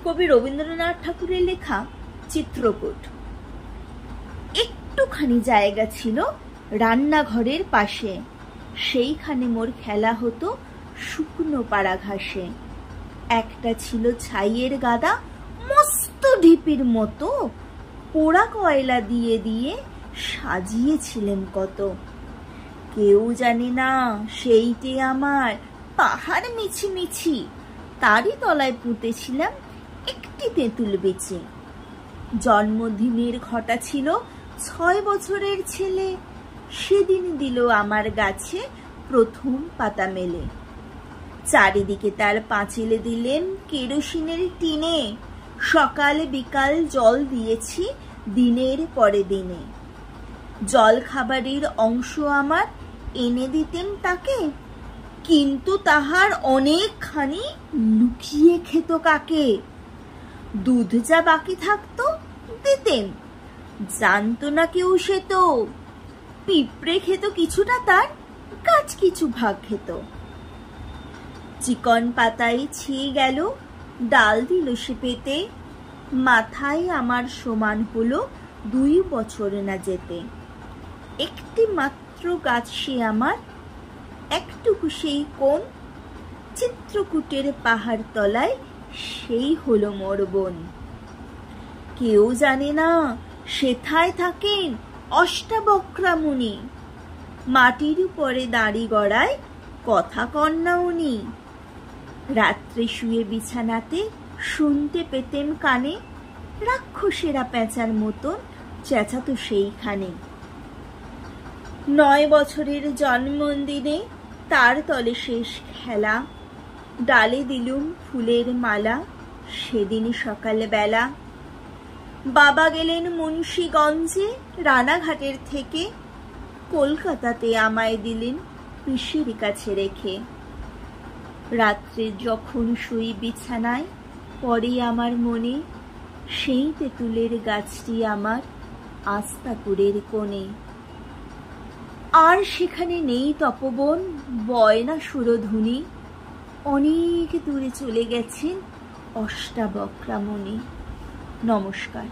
কবি রবীন্দ্রনাথ ঠাকুরের লেখা চিত্রকূট। একটুখানি জায়গা ছিল রান্নাঘরের পাশে, সেইখানে মোর খেলা হতো শুকনো পাড়া ঘাসে। একটা ছিল ছাইয়ের গাদা, মস্ত ঢিপির মতো, পোড়া কয়লা দিয়ে দিয়ে সাজিয়েছিলেন কত। কেউ জানে না সেইটে আমার পাহাড় মিছিমিছি, তারই তলায় পুঁতেছিলাম একটি তেঁতুল বেচে। জন্মদিনের ঘটা ছিল 6 বছরের ছেলে, সেদিন দিল আমার গাছে প্রথম পাতা মেলে। চারিদিকে তার পাঁচিলে দিলেন কেরোসিনের টিনে, সকাল বিকাল জল দিয়েছি দিনের পরে দিনে। জল খাবারের অংশ আমার এনে দিতেন তাকে, কিন্তু তাহার অনেকখানি লুকিয়ে খেত কাকে। দুধ যা বাকি থাকতো দিতেন, জানতো না কেউ সে তো। পিঁপড়ে খেত কিছুটা, তার গাছ কিছু ভাগ খেত। চিকন পাতায় ছিয়ে গেল, ডাল দিল সে পেতে, মাথায় আমার সমান হলো 2 বছর না যেতে। একটি মাত্র গাছ সে আমার, একটুকু সেই কোণ, চিত্রকূটের পাহাড় তলায় সেই হলো মোর বোন। কেউ জানে না সেথায় থাকেন অষ্টাবক্রা মুনি, মাটির উপরে দাঁড়ি গড়ায় কথা কন্যা উনি। রাত্রে শুয়ে বিছানাতে শুনতে পেতেন কানে, রাক্ষসেরা পেঁচার মতন চেঁচাতো সেইখানে। 9 বছরের জন্মদিনে তার তলে শেষ খেলা, ডালে দিলুম ফুলের মালা সেদিন সকাল বেলা। বাবা গেলেন মুন্সিগঞ্জে রানাঘাটের থেকে, কলকাতাতে আমায় দিলেন পিসির কাছে রেখে। রাত্রে যখন শুই বিছানায় পড়ে আমার মনে, সেই তেঁতুলের গাছটি আমার আস্তাপুরের কোণে। আর সেখানে নেই তপবন, বয়না সুরধুনি, অনেক দূরে চলে গেছেন অষ্টাবক্রা মুনি। নমস্কার।